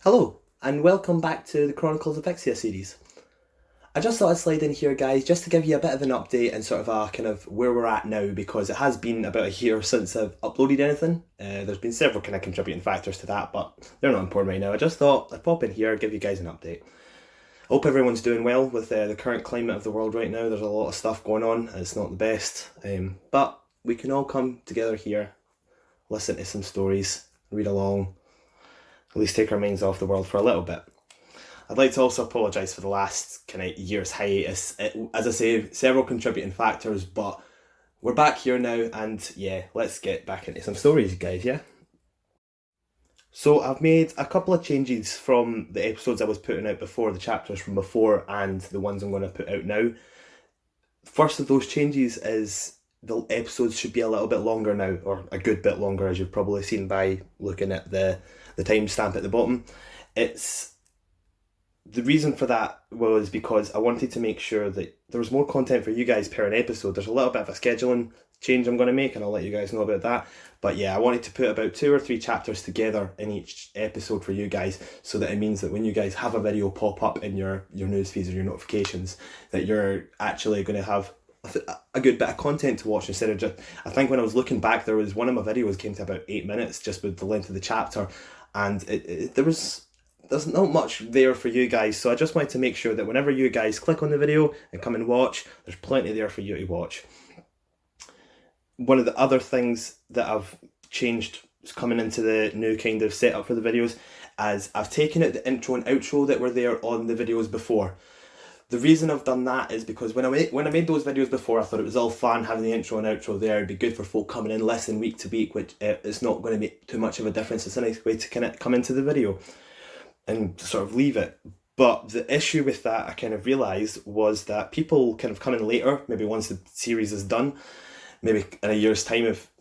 Hello, and welcome back to the Chronicles of Ixia series. I just thought I'd slide in here, guys, just to give you a bit of an update and sort of a kind of where we're at now, because it has been about a year since I've uploaded anything. There's been several kind of contributing factors to that, but they're not important right now. I just thought I'd pop in here, give you guys an update. I hope everyone's doing well with the current climate of the world right now. There's a lot of stuff going on, and it's not the best, but we can all come together here, listen to some stories, read along, at least take our minds off the world for a little bit. I'd like to also apologise for the last kind of year's hiatus. As I say, several contributing factors, but we're back here now, and yeah, let's get back into some stories, guys, yeah? So I've made a couple of changes from the episodes I was putting out before, the chapters from before, and the ones I'm going to put out now. First of those changes is the episodes should be a little bit longer now, or a good bit longer, as you've probably seen by looking at the timestamp at the bottom. The reason for that was because I wanted to make sure that there was more content for you guys per an episode. There's a little bit of a scheduling change I'm going to make, and I'll let you guys know about that. But yeah, I wanted to put about 2 or 3 chapters together in each episode for you guys, so that it means that when you guys have a video pop up in your news feeds or your notifications, that you're actually going to have a good bit of content to watch instead of just... I think when I was looking back, there was one of my videos came to about 8 minutes just with the length of the chapter, and there's not much there for you guys, so I just wanted to make sure that whenever you guys click on the video and come and watch, there's plenty there for you to watch. One of the other things that I've changed coming into the new kind of setup for the videos is I've taken out the intro and outro that were there on the videos before. The reason I've done that is because when I made those videos before, I thought it was all fun having the intro and outro there. It'd be good for folk coming in, listen week to week, which it's not going to make too much of a difference. It's a nice way to kind of come into the video and sort of leave it. But the issue with that, I kind of realised, was that people kind of come in later, maybe once the series is done, maybe in a year's time, if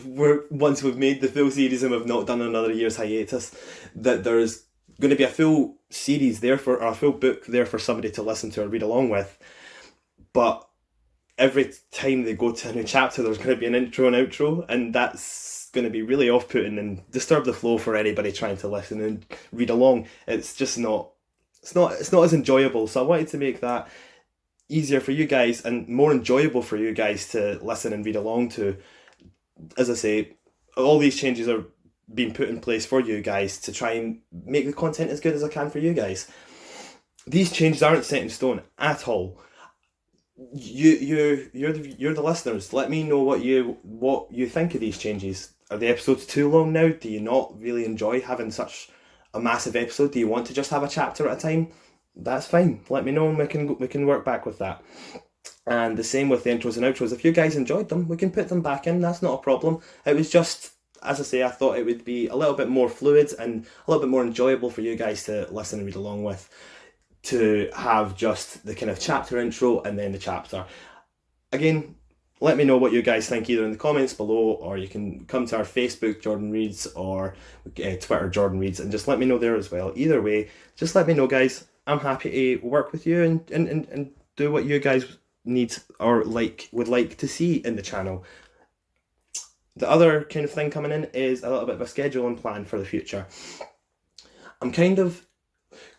once we've made the full series and we've not done another year's hiatus, that there's going to be a full series there or a full book there for somebody to listen to or read along with. But every time they go to a new chapter, there's going to be an intro and outro, and that's going to be really off-putting and disturb the flow for anybody trying to listen and read along. It's just not as enjoyable. So I wanted to make that easier for you guys and more enjoyable for you guys to listen and read along to. As I say, all these changes are being put in place for you guys to try and make the content as good as I can for you guys. These changes aren't set in stone at all. You're the listeners. Let me know what you think of these changes. Are the episodes too long now? Do you not really enjoy having such a massive episode? Do you want to just have a chapter at a time? That's fine. Let me know and we can work back with that. And the same with the intros and outros. If you guys enjoyed them, we can put them back in. That's not a problem. It was just, as I say, I thought it would be a little bit more fluid and a little bit more enjoyable for you guys to listen and read along with, to have just the kind of chapter intro and then the chapter. Again, let me know what you guys think either in the comments below, or you can come to our Facebook, Jordan Reads, or Twitter, Jordan Reads, and just let me know there as well. Either way, just let me know, guys. I'm happy to work with you and do what you guys need or would like to see in the channel. The other kind of thing coming in is a little bit of a schedule and plan for the future. I'm kind of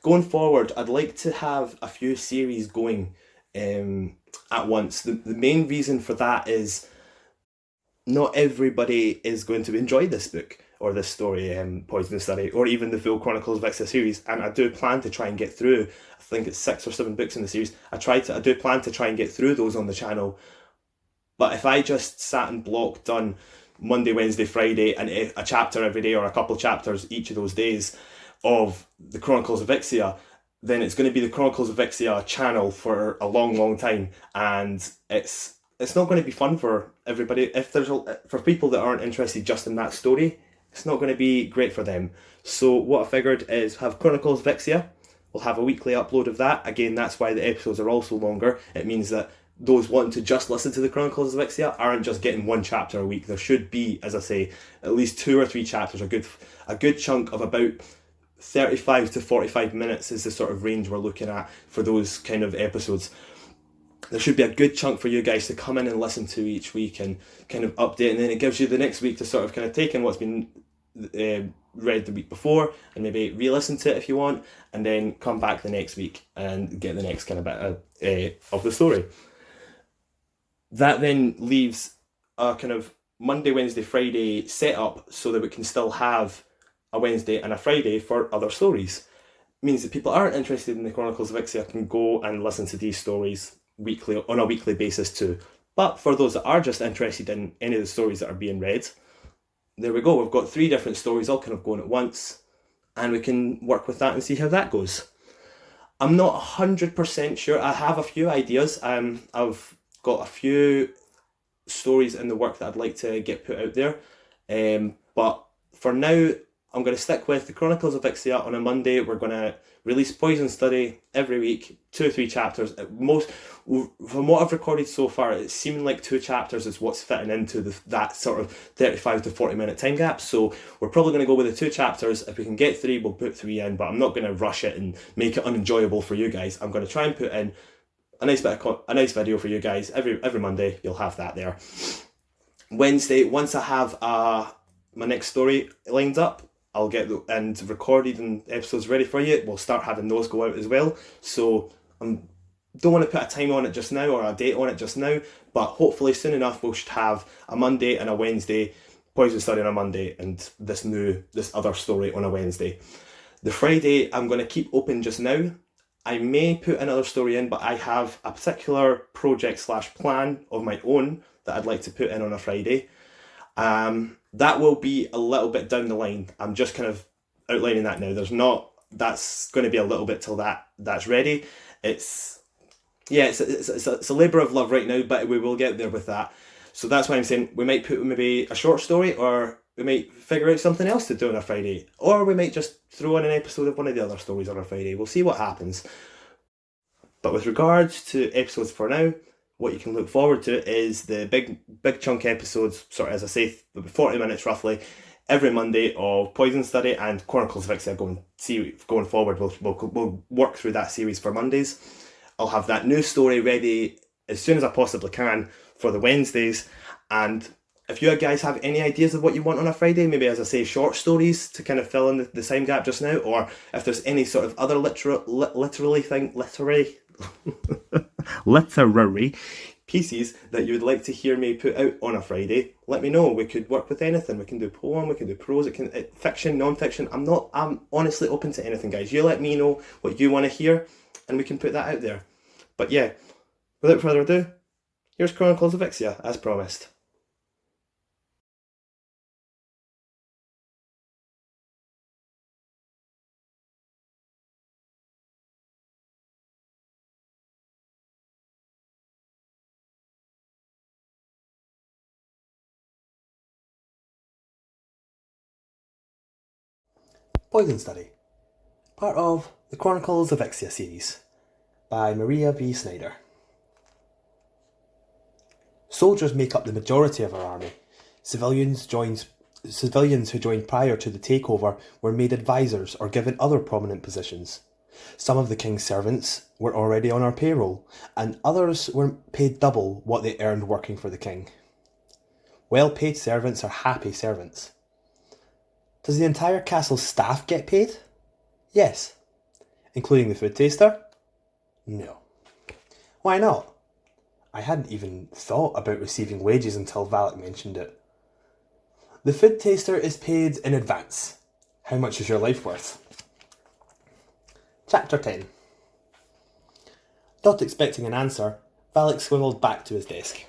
going forward, I'd like to have a few series going at once. The main reason for that is not everybody is going to enjoy this book or this story, Poison Study, or even the full Chronicles of Ixia series, and I do plan to try and get through, I think it's 6 or 7 books in the series. I do plan to try and get through those on the channel. But if I just sat and done Monday, Wednesday, Friday, and a chapter every day, or a couple of chapters each of those days of the Chronicles of Ixia, then it's going to be the Chronicles of Ixia channel for a long time, and it's not going to be fun for everybody. If for people that aren't interested just in that story, it's not going to be great for them. So what I figured is have Chronicles of Ixia. We'll have a weekly upload of that. Again, that's why the episodes are also longer. It means that those wanting to just listen to the Chronicles of Ixia aren't just getting 1 chapter a week. There should be, as I say, at least 2 or 3 chapters, a good chunk of about 35 to 45 minutes is the sort of range we're looking at for those kind of episodes. There should be a good chunk for you guys to come in and listen to each week and kind of update, and then it gives you the next week to sort of kind of take in what's been read the week before, and maybe re-listen to it if you want, and then come back the next week and get the next kind of bit of the story. That then leaves a kind of Monday, Wednesday, Friday setup so that we can still have a Wednesday and a Friday for other stories. It means that people aren't interested in the Chronicles of Ixia can go and listen to these stories on a weekly basis too. But for those that are just interested in any of the stories that are being read, there we go. We've got 3 different stories all kind of going at once, and we can work with that and see how that goes. I'm not 100% sure. I have a few ideas. I've got a few stories in the work that I'd like to get put out there. But for now, I'm going to stick with the Chronicles of Ixia on a Monday. We're going to release Poison Study every week, 2 or 3 chapters. From what I've recorded so far, it's seeming like 2 chapters is what's fitting into that sort of 35 to 40 minute time gap. So we're probably going to go with the 2 chapters. If we can get 3, we'll put 3 in, but I'm not going to rush it and make it unenjoyable for you guys. I'm going to try and put in a nice video for you guys every Monday. You'll have that there. Wednesday, once I have my next story lined up, I'll get and recorded and episodes ready for you. We'll start having those go out as well. So don't want to put a time on it just now or a date on it just now, but hopefully soon enough we should have a Monday and a Wednesday, Poison Study on a Monday, and this other story on a Wednesday. The Friday I'm going to keep open just now. I may put another story in, but I have a particular project / plan of my own that I'd like to put in on a Friday. That will be a little bit down the line. I'm just kind of outlining that now. That's going to be a little bit till that's ready. It's a labour of love right now, but we will get there with that. So that's why I'm saying we might put maybe a short story, or we might figure out something else to do on a Friday, or we might just throw in an episode of one of the other stories on a Friday. We'll see what happens. But with regards to episodes for now, what you can look forward to is the big chunk episodes, sort of, as I say, 40 minutes roughly, every Monday of Poison Study and Chronicles of Ixia going forward. We'll work through that series for Mondays. I'll have that new story ready as soon as I possibly can for the Wednesdays. And if you guys have any ideas of what you want on a Friday, maybe, as I say, short stories to kind of fill in the time gap just now, or if there's any sort of other literary pieces that you would like to hear me put out on a Friday, let me know. We could work with anything. We can do poem, we can do prose, fiction, non-fiction. I'm honestly open to anything, guys. You let me know what you want to hear and we can put that out there. But yeah, without further ado, here's Chronicles of Ixia, as promised. Poison Study, part of the Chronicles of Ixia series, by Maria V. Snyder. Soldiers make up the majority of our army. Civilians who joined prior to the takeover were made advisors or given other prominent positions. Some of the king's servants were already on our payroll, and others were paid double what they earned working for the king. Well-paid servants are happy servants. Does the entire castle's staff get paid? Yes. Including the food taster? No. Why not? I hadn't even thought about receiving wages until Valak mentioned it. The food taster is paid in advance. How much is your life worth? Chapter 10. Not expecting an answer, Valak swiveled back to his desk.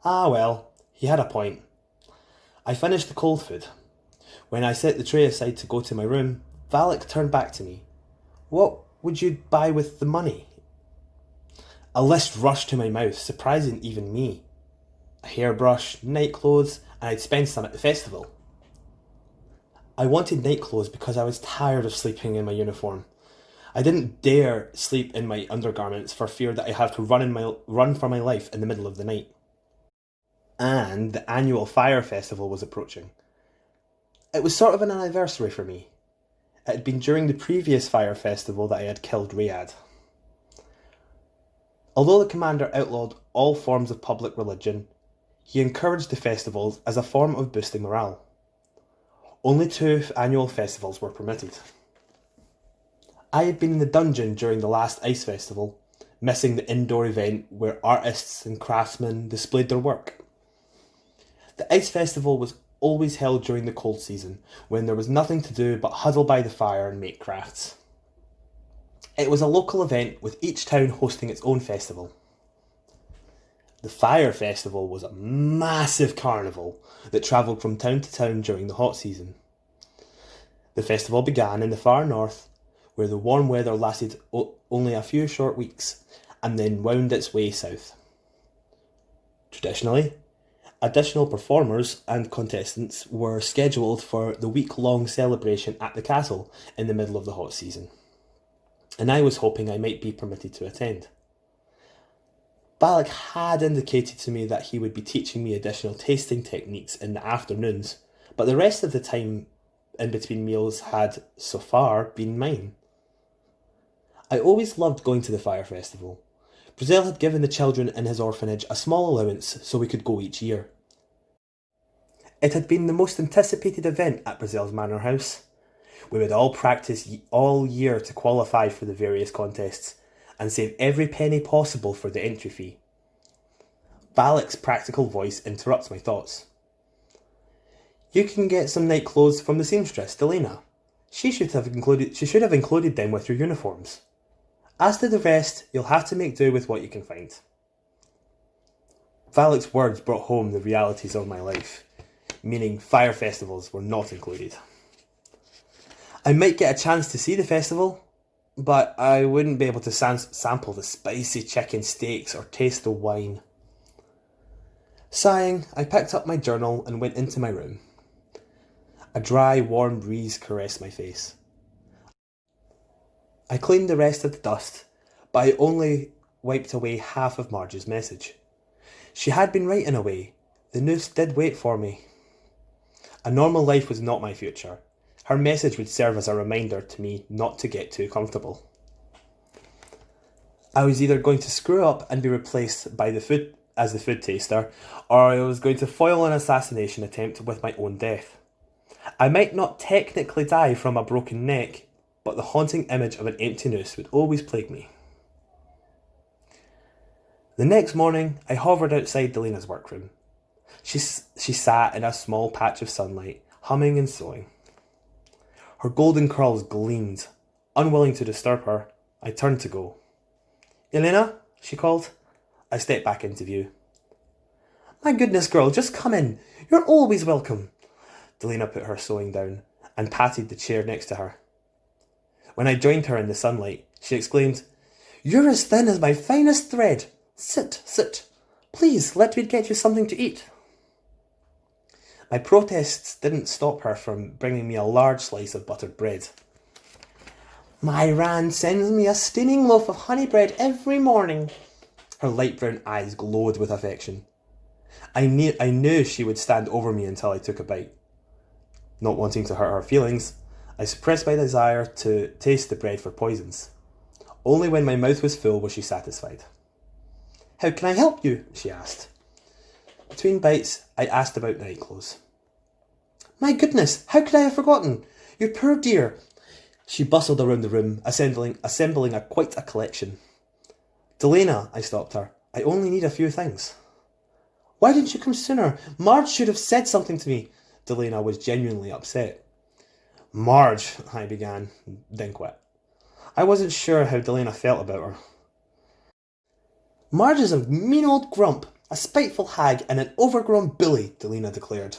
Ah well, he had a point. I finished the cold food. When I set the tray aside to go to my room, Valak turned back to me. What would you buy with the money? A list rushed to my mouth, surprising even me. A hairbrush, night clothes, and I'd spend some at the festival. I wanted night clothes because I was tired of sleeping in my uniform. I didn't dare sleep in my undergarments for fear that I'd have to run for my life in the middle of the night. And the annual fire festival was approaching. It was sort of an anniversary for me. It had been during the previous fire festival that I had killed Riyadh. Although the commander outlawed all forms of public religion, he encouraged the festivals as a form of boosting morale. Only 2 annual festivals were permitted. I had been in the dungeon during the last ice festival, missing the indoor event where artists and craftsmen displayed their work. The ice festival was always held during the cold season, when there was nothing to do but huddle by the fire and make crafts. It was a local event with each town hosting its own festival. The Fire Festival was a massive carnival that travelled from town to town during the hot season. The festival began in the far north, where the warm weather lasted only a few short weeks, and then wound its way south. Traditionally, additional performers and contestants were scheduled for the week-long celebration at the castle in the middle of the hot season, and I was hoping I might be permitted to attend. Balak had indicated to me that he would be teaching me additional tasting techniques in the afternoons, but the rest of the time in between meals had, so far, been mine. I always loved going to the Fire Festival. Brazil had given the children in his orphanage a small allowance so we could go each year. It had been the most anticipated event at Brazil's manor house. We would all practice all year to qualify for the various contests and save every penny possible for the entry fee. Balak's practical voice interrupts my thoughts. You can get some night clothes from the seamstress, Delena. She should have included them with your uniforms. As to the rest, you'll have to make do with what you can find. Balak's words brought home the realities of my life, meaning fire festivals were not included. I might get a chance to see the festival, but I wouldn't be able to sample the spicy chicken steaks or taste the wine. Sighing, I picked up my journal and went into my room. A dry, warm breeze caressed my face. I cleaned the rest of the dust, but I only wiped away half of Marge's message. She had been right in a way. The noose did wait for me. A normal life was not my future. Her message would serve as a reminder to me not to get too comfortable. I was either going to screw up and be replaced by the food taster, or I was going to foil an assassination attempt with my own death. I might not technically die from a broken neck, but the haunting image of an empty noose would always plague me. The next morning, I hovered outside Delena's workroom. She sat in a small patch of sunlight, humming and sewing. Her golden curls gleamed. Unwilling to disturb her, I turned to go. Elena, she called. I stepped back into view. My goodness, girl, just come in. You're always welcome. Delena put her sewing down and patted the chair next to her. When I joined her in the sunlight, she exclaimed, You're as thin as my finest thread. Sit, sit. Please, let me get you something to eat. My protests didn't stop her from bringing me a large slice of buttered bread. My Ran sends me a steaming loaf of honey bread every morning. Her light brown eyes glowed with affection. I knew she would stand over me until I took a bite. Not wanting to hurt her feelings, I suppressed my desire to taste the bread for poisons. Only when my mouth was full was she satisfied. How can I help you? She asked. Between bites, I asked about night clothes. My goodness, how could I have forgotten? You poor dear. She bustled around the room, assembling quite a collection. Delena, I stopped her. I only need a few things. Why didn't you come sooner? Marge should have said something to me. Delena was genuinely upset. Marge, I began, then quit. I wasn't sure how Delena felt about her. Marge is a mean old grump, a spiteful hag and an overgrown bully, Delena declared.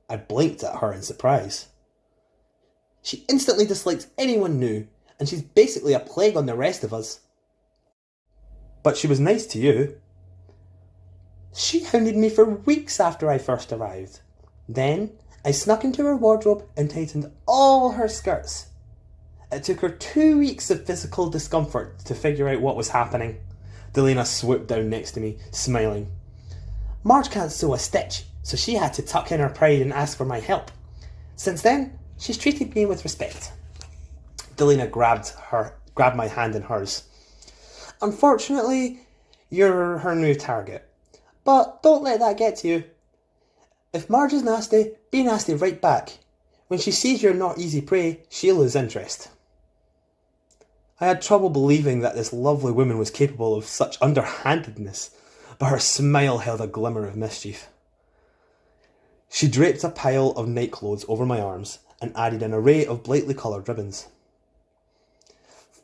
I blinked at her in surprise. She instantly dislikes anyone new, and she's basically a plague on the rest of us. But she was nice to you. She hounded me for weeks after I first arrived. Then I snuck into her wardrobe and tightened all her skirts. It took her 2 weeks of physical discomfort to figure out what was happening. Delena swooped down next to me, smiling. Marge can't sew a stitch, so she had to tuck in her pride and ask for my help. Since then, she's treated me with respect. Delena grabbed my hand in hers. Unfortunately, you're her new target. But don't let that get to you. If Marge is nasty, be nasty right back. When she sees you're not easy prey, she'll lose interest. I had trouble believing that this lovely woman was capable of such underhandedness, but her smile held a glimmer of mischief. She draped a pile of nightclothes over my arms and added an array of brightly coloured ribbons.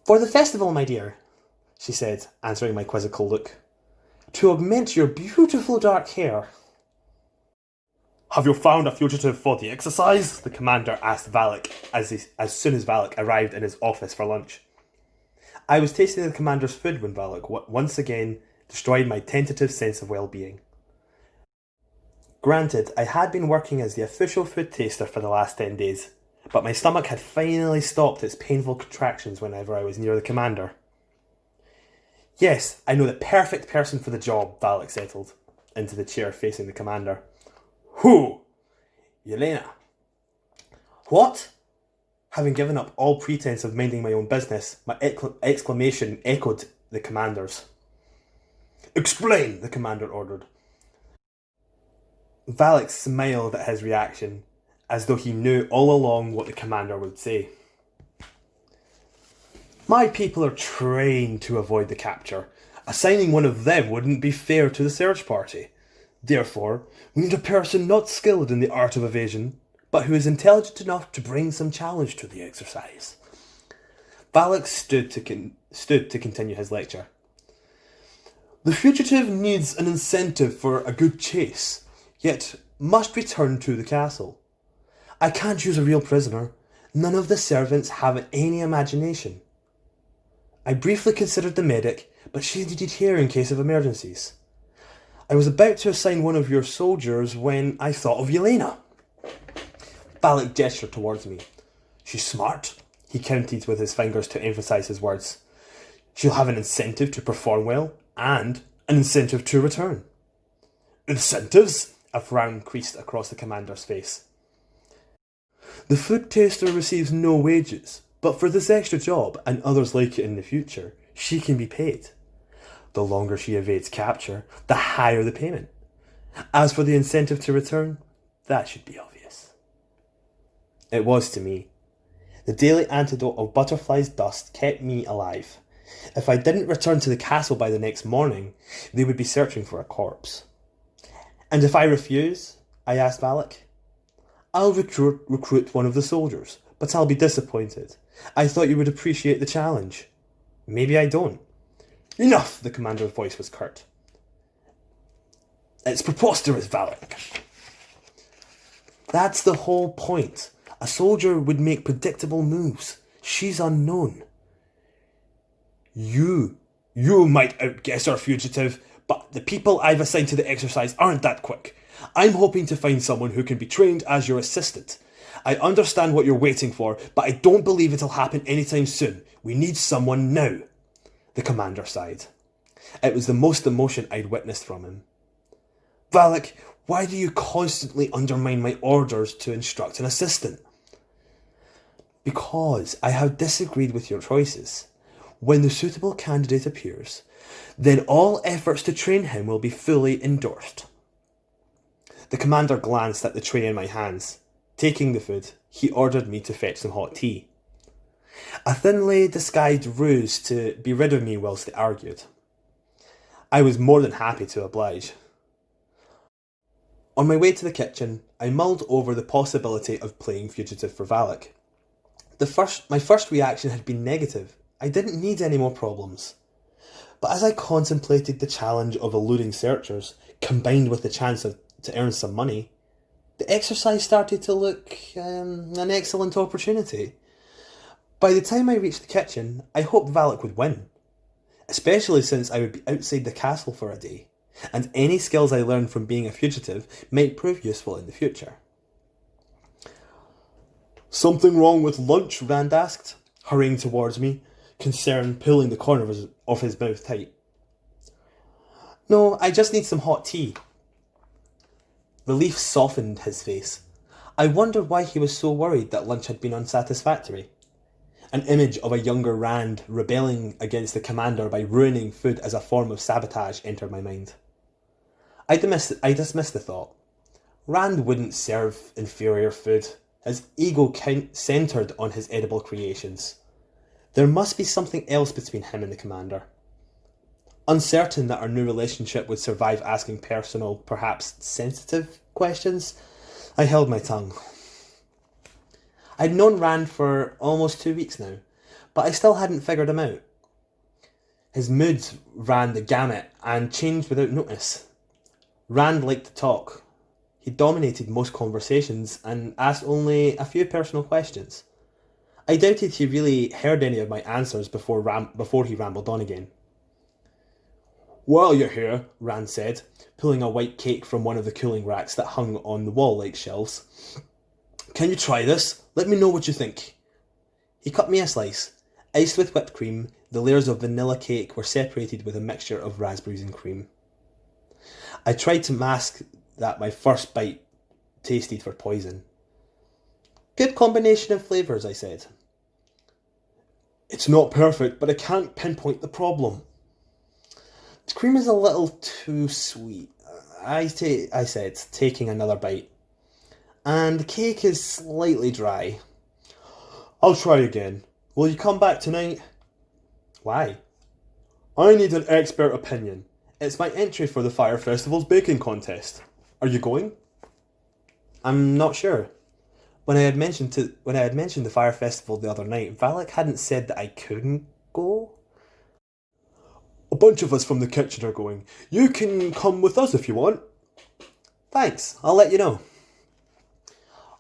"For the festival, my dear," she said, answering my quizzical look, "to augment your beautiful dark hair." "Have you found a fugitive for the exercise?" the commander asked Valak as soon as Valak arrived in his office for lunch. I was tasting the commander's food when Valak once again destroyed my tentative sense of well-being. Granted, I had been working as the official food taster for the last 10 days, but my stomach had finally stopped its painful contractions whenever I was near the commander. "Yes, I know the perfect person for the job," Valak settled into the chair facing the commander. "Who?" "Yelena." "What?" Having given up all pretense of minding my own business, my exclamation echoed the commander's. "Explain," the commander ordered. Valak smiled at his reaction, as though he knew all along what the commander would say. "My people are trained to avoid the capture. Assigning one of them wouldn't be fair to the search party. Therefore, we need a person not skilled in the art of evasion, but who is intelligent enough to bring some challenge to the exercise." Valak stood to continue his lecture. "The fugitive needs an incentive for a good chase, yet must return to the castle. I can't use a real prisoner. None of the servants have any imagination. I briefly considered the medic, but she needed here in case of emergencies. I was about to assign one of your soldiers when I thought of Yelena." Valak gestured towards me. "She's smart," he counted with his fingers to emphasize his words. "She'll have an incentive to perform well, and an incentive to return." "Incentives?" A frown creased across the commander's face. "The food taster receives no wages, but for this extra job, and others like it in the future, she can be paid. The longer she evades capture, the higher the payment. As for the incentive to return, that should be obvious." It was to me. The daily antidote of butterflies' dust kept me alive. If I didn't return to the castle by the next morning, they would be searching for a corpse. "And if I refuse?" I asked Valak. "I'll recruit one of the soldiers, but I'll be disappointed. I thought you would appreciate the challenge." "Maybe I don't." "Enough!" The commander's voice was curt. "It's preposterous, Valak." "That's the whole point. A soldier would make predictable moves. She's unknown." You might outguess our fugitive, but the people I've assigned to the exercise aren't that quick. I'm hoping to find someone who can be trained as your assistant. I understand what you're waiting for, but I don't believe it'll happen anytime soon. We need someone now." The commander sighed. It was the most emotion I'd witnessed from him. "Valak, why do you constantly undermine my orders to instruct an assistant?" "Because I have disagreed with your choices. When the suitable candidate appears, then all efforts to train him will be fully endorsed." The commander glanced at the tray in my hands. Taking the food, he ordered me to fetch some hot tea. A thinly disguised ruse to be rid of me whilst they argued. I was more than happy to oblige. On my way to the kitchen, I mulled over the possibility of playing fugitive for Valak. My first reaction had been negative. I didn't need any more problems. But as I contemplated the challenge of eluding searchers, combined with the chance to earn some money, the exercise started to look an excellent opportunity. By the time I reached the kitchen, I hoped Valak would win, especially since I would be outside the castle for a day, and any skills I learned from being a fugitive might prove useful in the future. "Something wrong with lunch?" Rand asked, hurrying towards me, concern pulling the corner of his mouth tight. "No, I just need some hot tea." Relief softened his face. I wondered why he was so worried that lunch had been unsatisfactory. An image of a younger Rand rebelling against the commander by ruining food as a form of sabotage entered my mind. I dismissed the thought. Rand wouldn't serve inferior food. his ego centred on his edible creations. There must be something else between him and the commander. Uncertain that our new relationship would survive asking personal, perhaps sensitive questions, I held my tongue. I'd known Rand for almost 2 weeks now, but I still hadn't figured him out. His moods ran the gamut and changed without notice. Rand liked to talk. He dominated most conversations and asked only a few personal questions. I doubted he really heard any of my answers before he rambled on again. "While you're here," Rand said, pulling a white cake from one of the cooling racks that hung on the wall like shelves. "Can you try this? Let me know what you think." He cut me a slice. Iced with whipped cream, the layers of vanilla cake were separated with a mixture of raspberries and cream. I tried to mask that my first bite tasted for poison. "Good combination of flavours," I said. "It's not perfect, but I can't pinpoint the problem." "The cream is a little too sweet," I said, taking another bite. "And the cake is slightly dry." "I'll try again. Will you come back tonight?" "Why?" "I need an expert opinion. It's my entry for the Fire Festival's baking contest. Are you going?" "I'm not sure." When I had mentioned the Fire Festival the other night, Valak hadn't said that I couldn't go. "A bunch of us from the kitchen are going. You can come with us if you want." "Thanks, I'll let you know."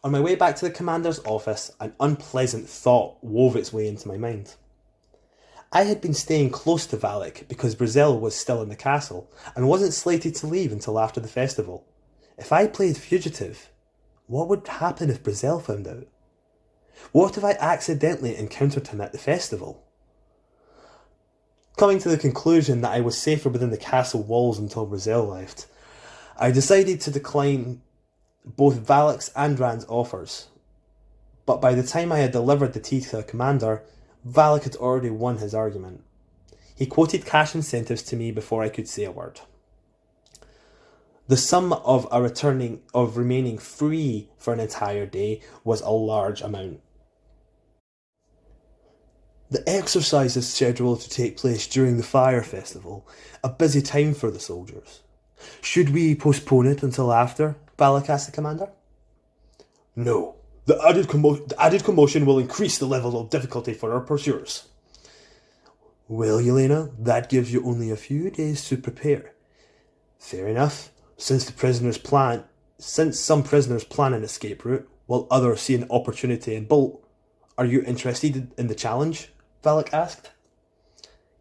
On my way back to the commander's office, an unpleasant thought wove its way into my mind. I had been staying close to Valak because Brazil was still in the castle and wasn't slated to leave until after the festival. If I played fugitive, what would happen if Brazil found out? What if I accidentally encountered him at the festival? Coming to the conclusion that I was safer within the castle walls until Brazil left, I decided to decline both Valak's and Rand's offers. But by the time I had delivered the tea to the commander, Valak had already won his argument. He quoted cash incentives to me before I could say a word. The sum of remaining free for an entire day was a large amount. "The exercise is scheduled to take place during the Fire Festival, a busy time for the soldiers. Should we postpone it until after?" Valak asked the commander. "No. The added commotion will increase the level of difficulty for our pursuers." "Well, Yelena, that gives you only a few days to prepare." "Fair enough. Since some prisoners plan an escape route, while others see an opportunity and bolt, are you interested in the challenge?" Valak asked.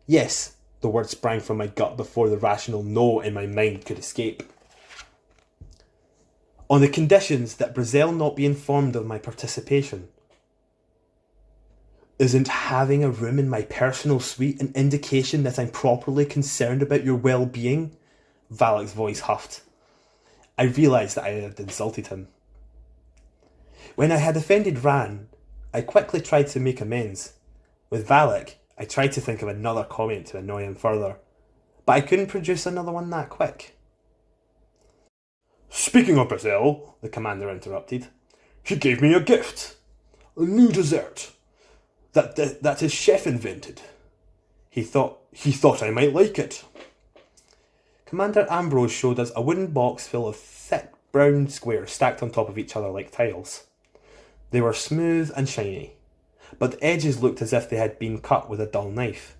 "Yes," the word sprang from my gut before the rational no in my mind could escape. "On the conditions that Brazil not be informed of my participation." "Isn't having a room in my personal suite an indication that I'm properly concerned about your well-being?" Valak's voice huffed. I realised that I had insulted him. When I had offended Ran, I quickly tried to make amends. With Valak, I tried to think of another comment to annoy him further, but I couldn't produce another one that quick. "Speaking of Brazil," the commander interrupted, "he gave me a gift. A new dessert. That his chef invented. He thought I might like it." Commander Ambrose showed us a wooden box full of thick brown squares stacked on top of each other like tiles. They were smooth and shiny, but the edges looked as if they had been cut with a dull knife,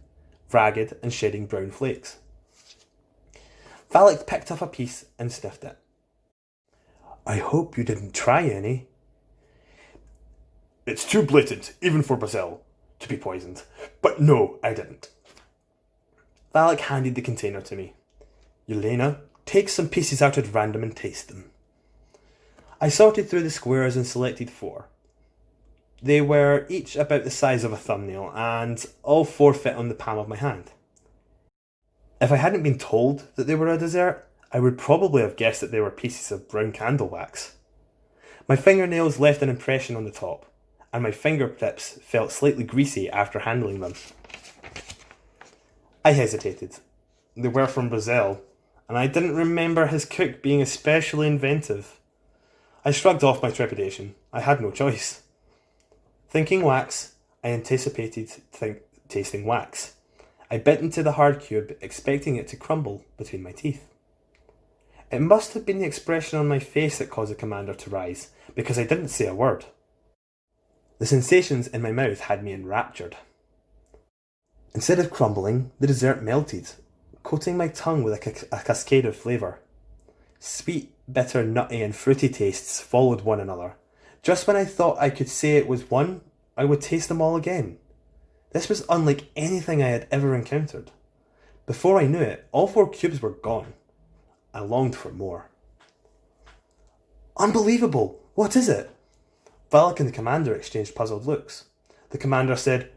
ragged and shedding brown flakes. Valak picked up a piece and sniffed it. "I hope you didn't try any." "It's too blatant, even for Brazil, to be poisoned. But no, I didn't." Valak handed the container to me. "Yelena, take some pieces out at random and taste them." I sorted through the squares and selected 4. They were each about the size of a thumbnail, and all 4 fit on the palm of my hand. If I hadn't been told that they were a dessert, I would probably have guessed that they were pieces of brown candle wax. My fingernails left an impression on the top, and my fingertips felt slightly greasy after handling them. I hesitated. They were from Brazil, and I didn't remember his cook being especially inventive. I shrugged off my trepidation. I had no choice. Thinking wax, I anticipated tasting wax. I bit into the hard cube, expecting it to crumble between my teeth. It must have been the expression on my face that caused the commander to rise, because I didn't say a word. The sensations in my mouth had me enraptured. Instead of crumbling, the dessert melted, coating my tongue with a cascade of flavour. Sweet, bitter, nutty and fruity tastes followed one another. Just when I thought I could say it was one, I would taste them all again. This was unlike anything I had ever encountered. Before I knew it, all 4 cubes were gone. I longed for more. Unbelievable! What is it? Valak and the commander exchanged puzzled looks. The commander said,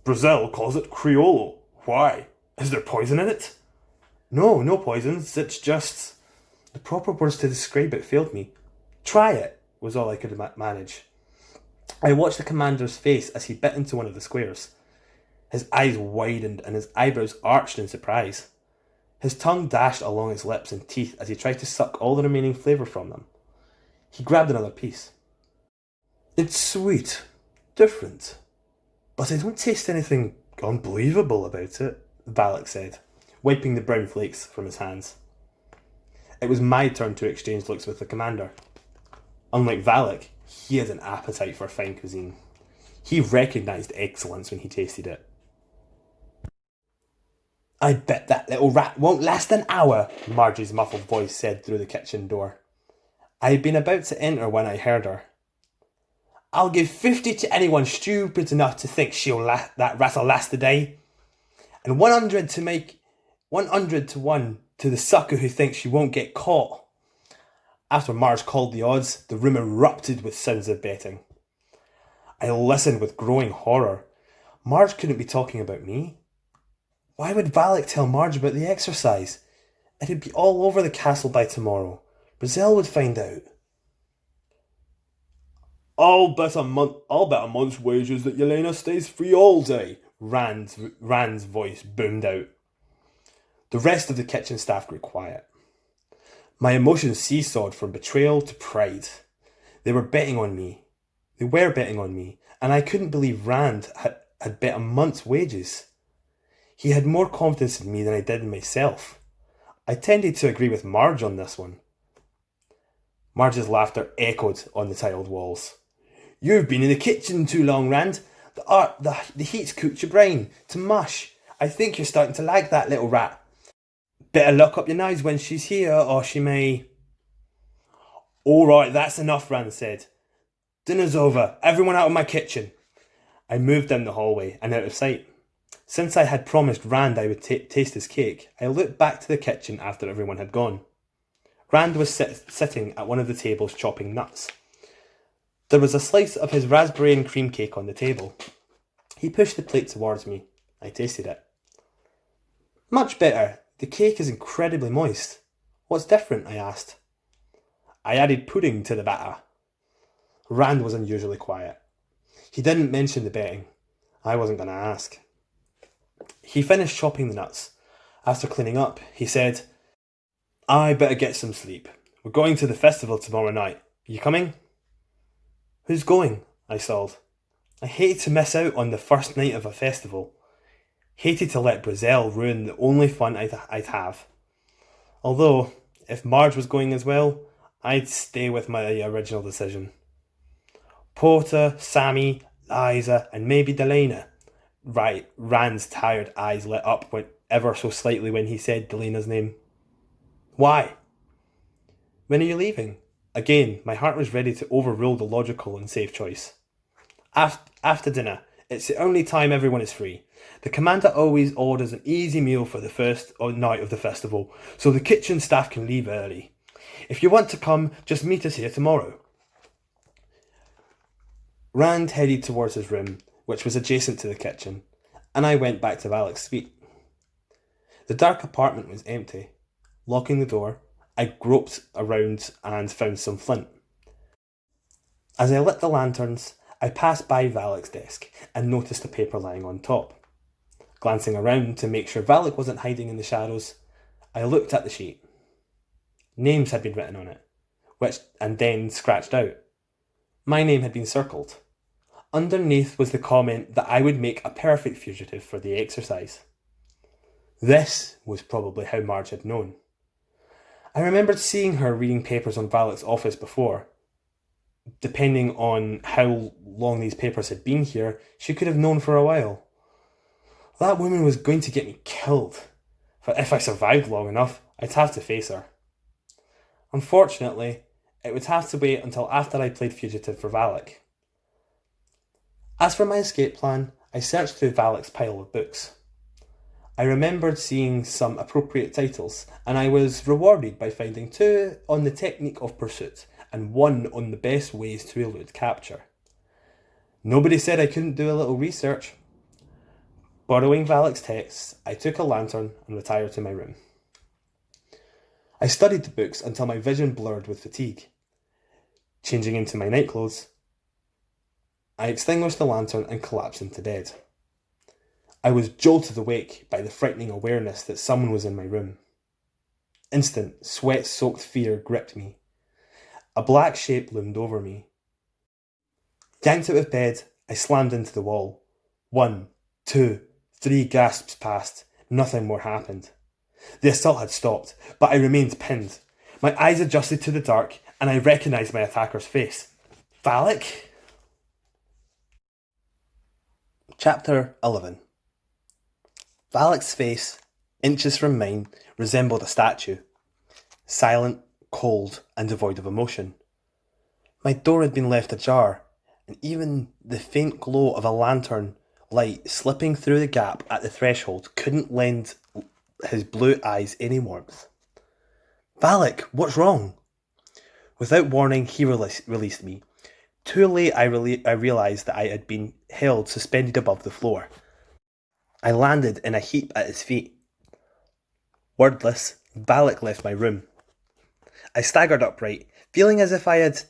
Brazil calls it Criollo. Why? Is there poison in it? No, no poisons. It's just... The proper words to describe it failed me. Try it, was all I could manage. I watched the commander's face as he bit into one of the squares. His eyes widened and his eyebrows arched in surprise. His tongue dashed along his lips and teeth as he tried to suck all the remaining flavour from them. He grabbed another piece. It's sweet, different, but I don't taste anything unbelievable about it, Valak said, wiping the brown flakes from his hands. It was my turn to exchange looks with the commander. Unlike Valak, he had an appetite for fine cuisine. He recognised excellence when he tasted it. I bet that little rat won't last an hour, Margie's muffled voice said through the kitchen door. I had been about to enter when I heard her. I'll give 50 to anyone stupid enough to think that rat'll last the day, and 100 to 1 to the sucker who thinks she won't get caught. After Marge called the odds, the room erupted with sounds of betting. I listened with growing horror. Marge couldn't be talking about me. Why would Valak tell Marge about the exercise? It'd be all over the castle by tomorrow. Brazil would find out. I'll bet a month's wages that Yelena stays free all day, Rand's voice boomed out. The rest of the kitchen staff grew quiet. My emotions seesawed from betrayal to pride. They were betting on me, and I couldn't believe Rand had bet a month's wages. He had more confidence in me than I did in myself. I tended to agree with Marge on this one. Marge's laughter echoed on the tiled walls. You've been in the kitchen too long, Rand. The heat's cooked your brain to mush. I think you're starting to like that little rat. Better lock up your knives when she's here, or she may... All right, that's enough, Rand said. Dinner's over. Everyone out of my kitchen. I moved down the hallway and out of sight. Since I had promised Rand I would taste his cake, I looked back to the kitchen after everyone had gone. Rand was sitting at one of the tables chopping nuts. There was a slice of his raspberry and cream cake on the table. He pushed the plate towards me. I tasted it. Much better. The cake is incredibly moist. What's different? I asked. I added pudding to the batter. Rand was unusually quiet. He didn't mention the betting. I wasn't going to ask. He finished chopping the nuts. After cleaning up, he said, I better get some sleep. We're going to the festival tomorrow night. You coming? Who's going? I stalled. I hated to miss out on the first night of a festival. Hated to let Brazil ruin the only fun I'd have. Although, if Marge was going as well, I'd stay with my original decision. Porter, Sammy, Liza, and maybe Delena. Right, Rand's tired eyes lit up ever so slightly when he said Delena's name. Why? When are you leaving? Again, my heart was ready to overrule the logical and safe choice. After dinner. It's the only time everyone is free. The commander always orders an easy meal for the first night of the festival, so the kitchen staff can leave early. If you want to come, just meet us here tomorrow. Rand headed towards his room, which was adjacent to the kitchen, and I went back to Valak's suite. The dark apartment was empty. Locking the door, I groped around and found some flint. As I lit the lanterns, I passed by Valak's desk and noticed a paper lying on top. Glancing around to make sure Valak wasn't hiding in the shadows, I looked at the sheet. Names had been written on it, and then scratched out. My name had been circled. Underneath was the comment that I would make a perfect fugitive for the exercise. This was probably how Marge had known. I remembered seeing her reading papers on Valak's office before. Depending on how long these papers had been here, she could have known for a while. That woman was going to get me killed, but if I survived long enough, I'd have to face her. Unfortunately, it would have to wait until after I played fugitive for Valak. As for my escape plan, I searched through Valak's pile of books. I remembered seeing some appropriate titles, and I was rewarded by finding 2 on the technique of pursuit and 1 on the best ways to elude capture. Nobody said I couldn't do a little research. Borrowing Valak's texts, I took a lantern and retired to my room. I studied the books until my vision blurred with fatigue. Changing into my nightclothes, I extinguished the lantern and collapsed into bed. I was jolted awake by the frightening awareness that someone was in my room. Instant, sweat-soaked fear gripped me. A black shape loomed over me. Yanked out of bed, I slammed into the wall. 1, 2, 3 gasps passed. Nothing more happened. The assault had stopped, but I remained pinned. My eyes adjusted to the dark, and I recognised my attacker's face. Valak? Chapter 11. Valak's face, inches from mine, resembled a statue. Silent, cold, and devoid of emotion. My door had been left ajar, and even the faint glow of a lantern light slipping through the gap at the threshold couldn't lend his blue eyes any warmth. Valak, what's wrong? Without warning, he released me. Too late, I realised that I had been held suspended above the floor. I landed in a heap at his feet. Wordless, Valak left my room. I staggered upright, feeling as if I had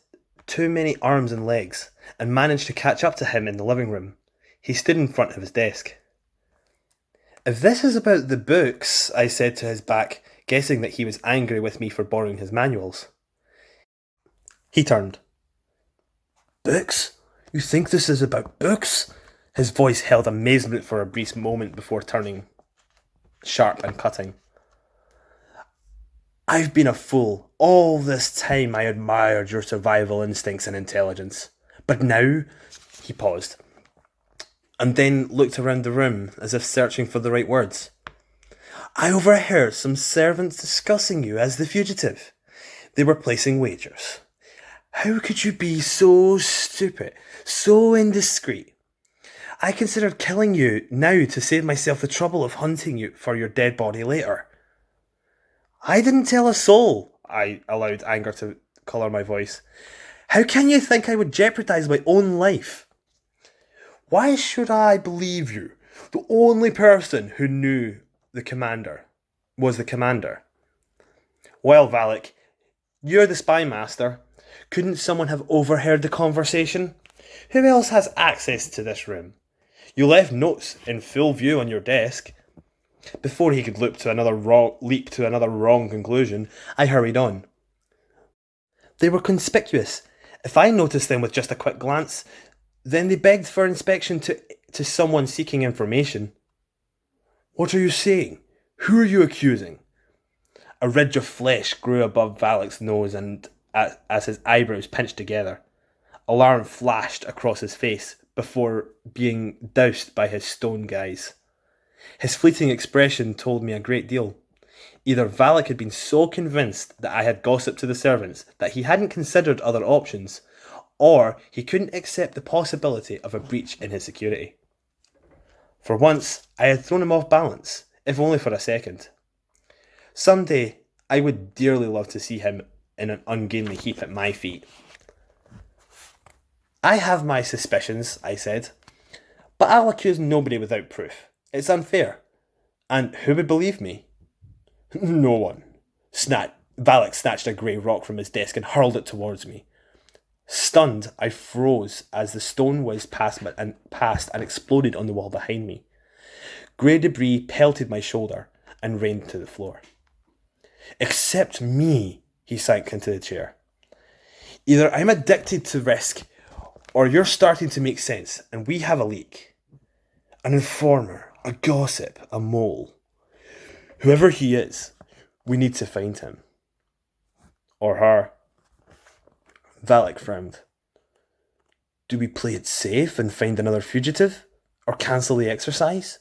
too many arms and legs, and managed to catch up to him in the living room. He stood in front of his desk. If this is about the books, I said to his back, guessing that he was angry with me for borrowing his manuals. He turned. Books? You think this is about books? His voice held amazement for a brief moment before turning sharp and cutting. I've been a fool. All this time I admired your survival instincts and intelligence. But now, he paused, and then looked around the room as if searching for the right words. I overheard some servants discussing you as the fugitive. They were placing wagers. How could you be so stupid, so indiscreet? I considered killing you now to save myself the trouble of hunting you for your dead body later. I didn't tell a soul, I allowed anger to colour my voice. How can you think I would jeopardise my own life? Why should I believe you? The only person who knew was the commander. Well, Valak, you're the spy master. Couldn't someone have overheard the conversation? Who else has access to this room? You left notes in full view on your desk. Before he could leap to another wrong conclusion, I hurried on. They were conspicuous. If I noticed them with just a quick glance, then they begged for inspection to someone seeking information. What are you saying? Who are you accusing? A ridge of flesh grew above Valak's nose and as his eyebrows pinched together. Alarm flashed across his face before being doused by his stone gaze. His fleeting expression told me a great deal. Either Valak had been so convinced that I had gossiped to the servants that he hadn't considered other options, or he couldn't accept the possibility of a breach in his security. For once, I had thrown him off balance, if only for a second. Someday, I would dearly love to see him in an ungainly heap at my feet. I have my suspicions, I said, but I'll accuse nobody without proof. It's unfair. And who would believe me? No one. Valak snatched a grey rock from his desk and hurled it towards me. Stunned, I froze as the stone whizzed past and exploded on the wall behind me. Grey debris pelted my shoulder and rained to the floor. Except me, he sank into the chair. Either I'm addicted to risk, Or you're starting to make sense and we have a leak. An informer, a gossip, a mole. Whoever he is, we need to find him. Or her. Valak frowned. Do we play it safe and find another fugitive? Or cancel the exercise?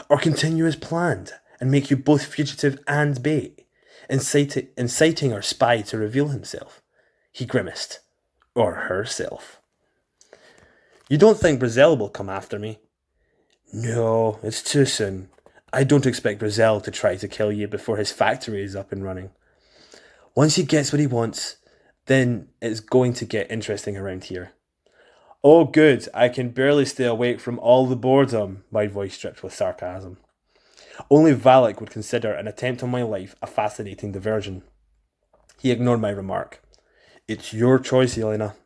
Or continue as planned and make you both fugitive and bait, inciting our spy to reveal himself? He grimaced. Or herself. You don't think Brazil will come after me? No, it's too soon. I don't expect Brazil to try to kill you before his factory is up and running. Once he gets what he wants, then it's going to get interesting around here. Oh good, I can barely stay awake from all the boredom, my voice dripped with sarcasm. Only Valak would consider an attempt on my life a fascinating diversion. He ignored my remark. It's your choice, Elena.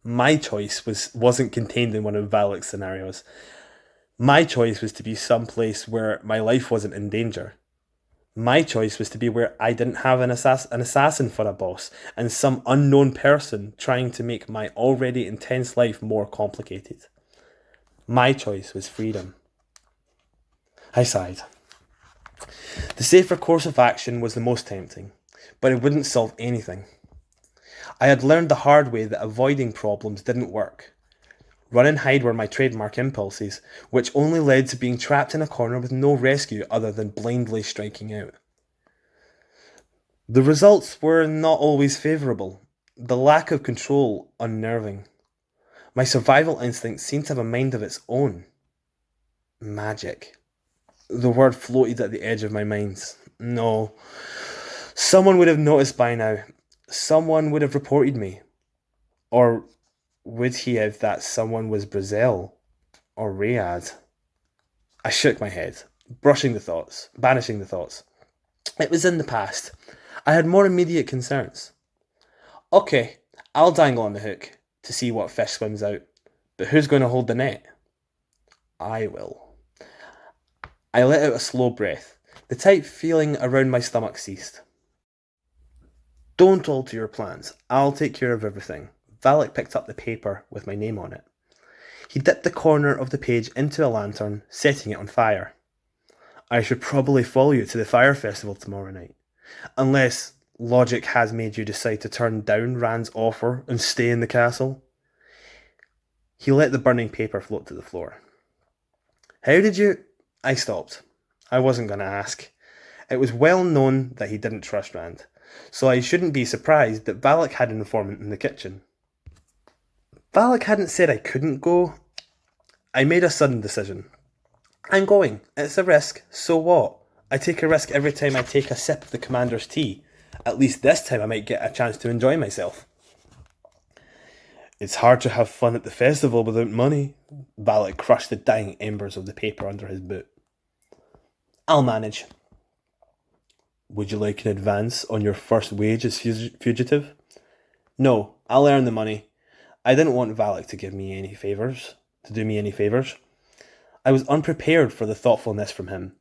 My choice wasn't contained in one of Valak's scenarios. My choice was to be someplace where my life wasn't in danger. My choice was to be where I didn't have an assassin for a boss and some unknown person trying to make my already intense life more complicated. My choice was freedom. I sighed. The safer course of action was the most tempting, but it wouldn't solve anything. I had learned the hard way that avoiding problems didn't work. Run and hide were my trademark impulses, which only led to being trapped in a corner with no rescue other than blindly striking out. The results were not always favourable, the lack of control unnerving. My survival instinct seemed to have a mind of its own. Magic. The word floated at the edge of my mind. No. Someone would have noticed by now. Someone would have reported me. Or would he if that someone was Brazil? Or Riyadh? I shook my head, banishing the thoughts. It was in the past. I had more immediate concerns. Okay, I'll dangle on the hook to see what fish swims out. But who's going to hold the net? I will. I let out a slow breath. The tight feeling around my stomach ceased. Don't alter your plans. I'll take care of everything. Valak picked up the paper with my name on it. He dipped the corner of the page into a lantern, setting it on fire. I should probably follow you to the fire festival tomorrow night. Unless logic has made you decide to turn down Rand's offer and stay in the castle. He let the burning paper float to the floor. How did you... I stopped. I wasn't going to ask. It was well known that he didn't trust Rand, so I shouldn't be surprised that Valak had an informant in the kitchen. Valak hadn't said I couldn't go. I made a sudden decision. I'm going. It's a risk. So what? I take a risk every time I take a sip of the commander's tea. At least this time I might get a chance to enjoy myself. It's hard to have fun at the festival without money. Valak crushed the dying embers of the paper under his boot. I'll manage. Would you like an advance on your first wage as fugitive? No, I'll earn the money. I didn't want Valak to do me any favours. I was unprepared for the thoughtfulness from him.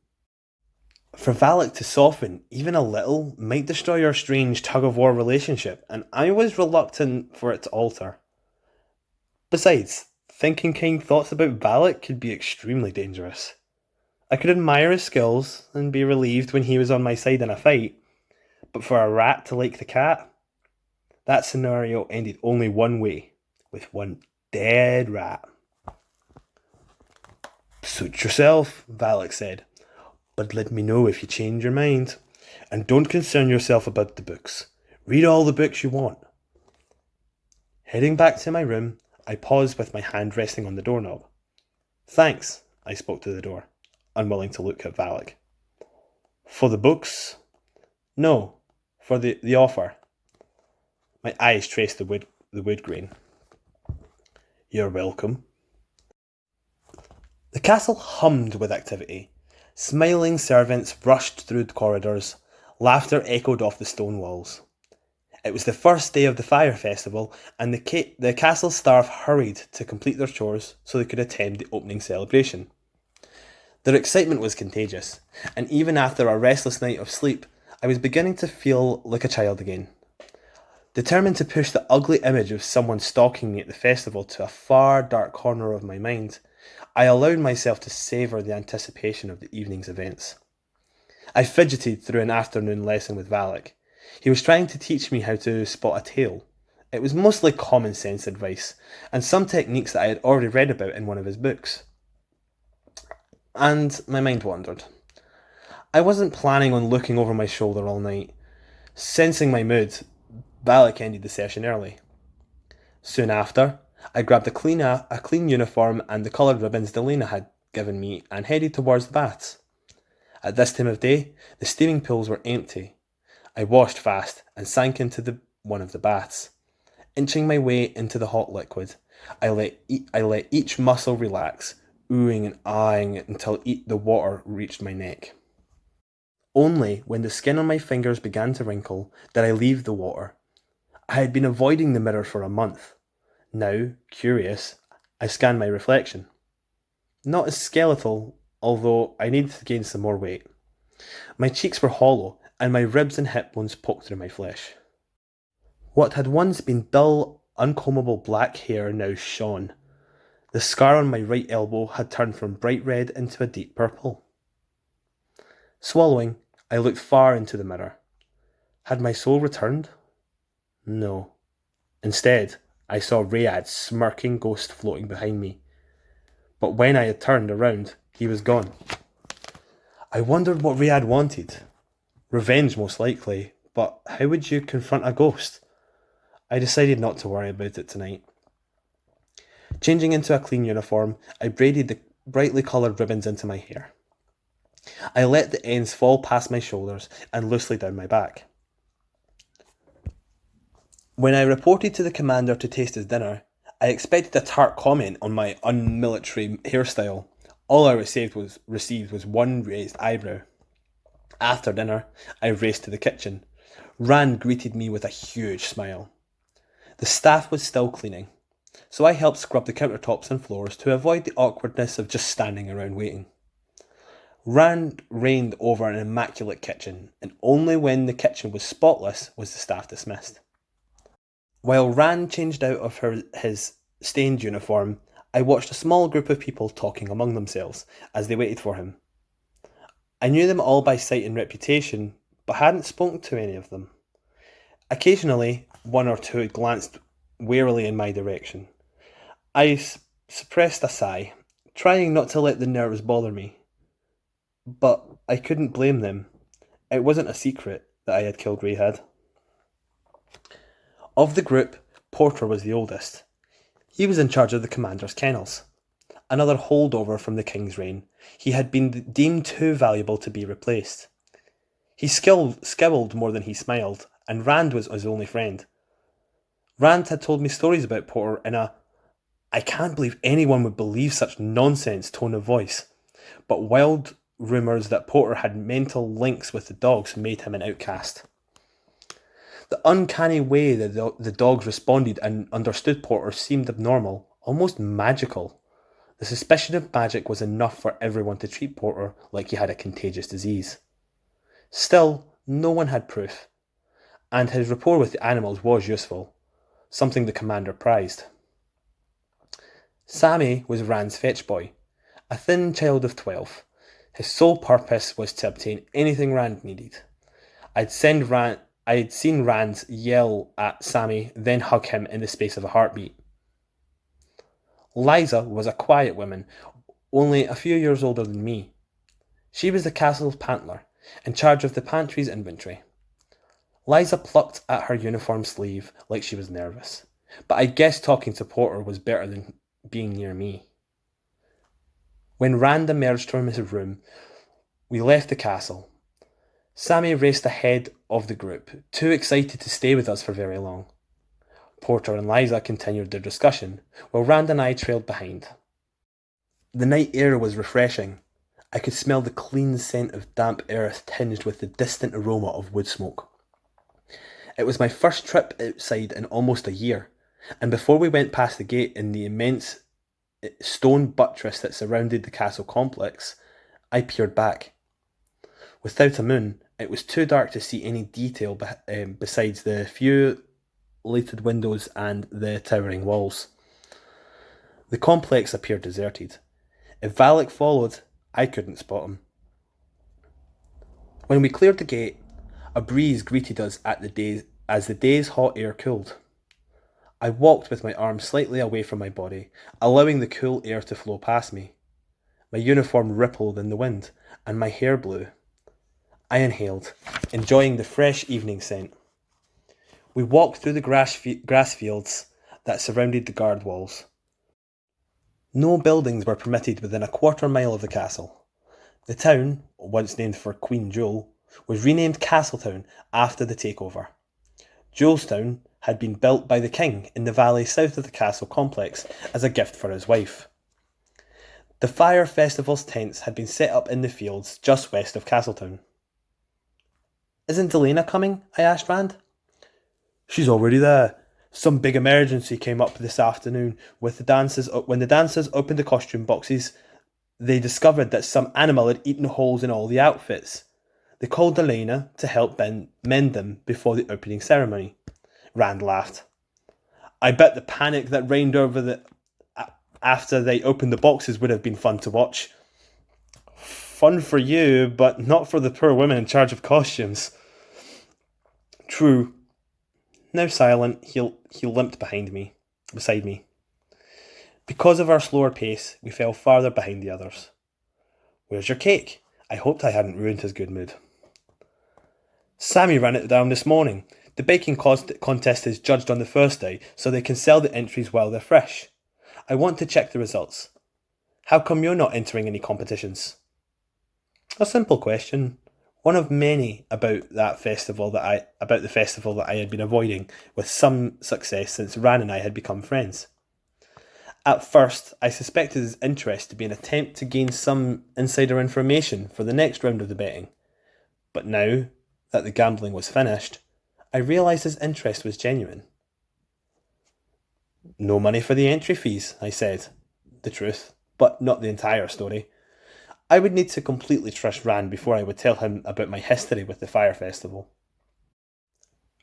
For Valak to soften even a little might destroy our strange tug-of-war relationship, and I was reluctant for it to alter. Besides, thinking kind thoughts about Valak could be extremely dangerous. I could admire his skills and be relieved when he was on my side in a fight, but for a rat to like the cat? That scenario ended only one way, with one dead rat. Suit yourself, Valak said, but let me know if you change your mind. And don't concern yourself about the books. Read all the books you want. Heading back to my room, I paused with my hand resting on the doorknob. Thanks, I spoke to the door, unwilling to look at Valak. For the books? No, for the offer. My eyes traced the wood grain. You're welcome. The castle hummed with activity. Smiling servants rushed through the corridors. Laughter echoed off the stone walls. It was the first day of the fire festival, and the castle staff hurried to complete their chores so they could attend the opening celebration. Their excitement was contagious, and even after a restless night of sleep, I was beginning to feel like a child again. Determined to push the ugly image of someone stalking me at the festival to a far dark corner of my mind, I allowed myself to savour the anticipation of the evening's events. I fidgeted through an afternoon lesson with Valak. He was trying to teach me how to spot a tail. It was mostly common sense advice, and some techniques that I had already read about in one of his books. And my mind wandered. I wasn't planning on looking over my shoulder all night. Sensing my mood, Valak ended the session early. Soon after, I grabbed a clean uniform and the coloured ribbons Delena had given me and headed towards the baths. At this time of day, the steaming pools were empty. I washed fast and sank into one of the baths. Inching my way into the hot liquid, I let each muscle relax, oohing and ahhing until the water reached my neck. Only when the skin on my fingers began to wrinkle did I leave the water. I had been avoiding the mirror for a month. Now, curious, I scanned my reflection. Not as skeletal, although I needed to gain some more weight. My cheeks were hollow, and my ribs and hip bones poked through my flesh. What had once been dull, uncombable black hair now shone. The scar on my right elbow had turned from bright red into a deep purple. Swallowing, I looked far into the mirror. Had my soul returned? No. Instead, I saw Rayad's smirking ghost floating behind me. But when I had turned around, he was gone. I wondered what Rayad wanted. Revenge, most likely, but how would you confront a ghost? I decided not to worry about it tonight. Changing into a clean uniform, I braided the brightly coloured ribbons into my hair. I let the ends fall past my shoulders and loosely down my back. When I reported to the commander to taste his dinner, I expected a tart comment on my unmilitary hairstyle. All I received was one raised eyebrow. After dinner, I raced to the kitchen. Rand greeted me with a huge smile. The staff was still cleaning, so I helped scrub the countertops and floors to avoid the awkwardness of just standing around waiting. Rand reigned over an immaculate kitchen, and only when the kitchen was spotless was the staff dismissed. While Rand changed out of his stained uniform, I watched a small group of people talking among themselves as they waited for him. I knew them all by sight and reputation, but hadn't spoken to any of them. Occasionally, one or two glanced warily in my direction. I suppressed a sigh, trying not to let the nerves bother me. But I couldn't blame them. It wasn't a secret that I had killed Rayad. Of the group, Porter was the oldest. He was in charge of the commander's kennels. Another holdover from the king's reign, he had been deemed too valuable to be replaced. He skivelled more than he smiled, and Rand was his only friend. Rand had told me stories about Porter in a "I can't believe anyone would believe such nonsense" tone of voice, but wild rumours that Porter had mental links with the dogs made him an outcast. The uncanny way that the dogs responded and understood Porter seemed abnormal, almost magical. The suspicion of magic was enough for everyone to treat Porter like he had a contagious disease. Still, no one had proof, and his rapport with the animals was useful, something the commander prized. Sammy was Rand's fetch boy, a thin child of 12. His sole purpose was to obtain anything Rand needed. I had seen Rand yell at Sammy, then hug him in the space of a heartbeat. Liza was a quiet woman, only a few years older than me. She was the castle's pantler, in charge of the pantry's inventory. Liza plucked at her uniform sleeve like she was nervous, but I guess talking to Porter was better than being near me. When Rand emerged from his room, we left the castle. Sammy raced ahead of the group, too excited to stay with us for very long. Porter and Liza continued their discussion, while Rand and I trailed behind. The night air was refreshing. I could smell the clean scent of damp earth tinged with the distant aroma of wood smoke. It was my first trip outside in almost a year, and before we went past the gate in the immense stone buttress that surrounded the castle complex, I peered back. Without a moon, it was too dark to see any detail besides the few lighted windows and the towering walls. The complex appeared deserted. If Valak followed, I couldn't spot him. When we cleared the gate, a breeze greeted us as the day's hot air cooled. I walked with my arms slightly away from my body, allowing the cool air to flow past me. My uniform rippled in the wind, and my hair blew. I inhaled, enjoying the fresh evening scent. We walked through the grass fields that surrounded the guard walls. No buildings were permitted within a quarter-mile of the castle. The town, once named for Queen Jewel, was renamed Castletown after the takeover. Jewelstown had been built by the king in the valley south of the castle complex as a gift for his wife. The Fire Festival's tents had been set up in the fields just west of Castletown. "Isn't Delena coming?" I asked Rand. "She's already there. Some big emergency came up this afternoon when the dancers opened the costume boxes. They discovered that some animal had eaten holes in all the outfits. They called Delena to help mend them before the opening ceremony." Rand laughed. "I bet the panic that reigned after they opened the boxes would have been fun to watch." "Fun for you, but not for the poor women in charge of costumes." "True." Now silent, he limped beside me. Because of our slower pace, we fell farther behind the others. "Where's your cake?" I hoped I hadn't ruined his good mood. "Sammy ran it down this morning. The baking contest is judged on the first day, so they can sell the entries while they're fresh. I want to check the results. How come you're not entering any competitions?" A simple question. One of many about the festival that I had been avoiding with some success since Ran and I had become friends. At first, I suspected his interest to be an attempt to gain some insider information for the next round of the betting. But now that the gambling was finished, I realised his interest was genuine. "No money for the entry fees," I said. The truth, but not the entire story. I would need to completely trust Rand before I would tell him about my history with the Fire Festival.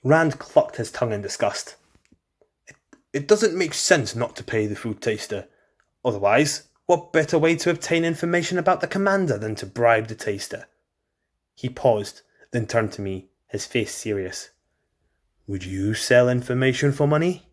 Rand clucked his tongue in disgust. It doesn't make sense not to pay the food taster. Otherwise, what better way to obtain information about the commander than to bribe the taster?" He paused, then turned to me, his face serious. "Would you sell information for money?"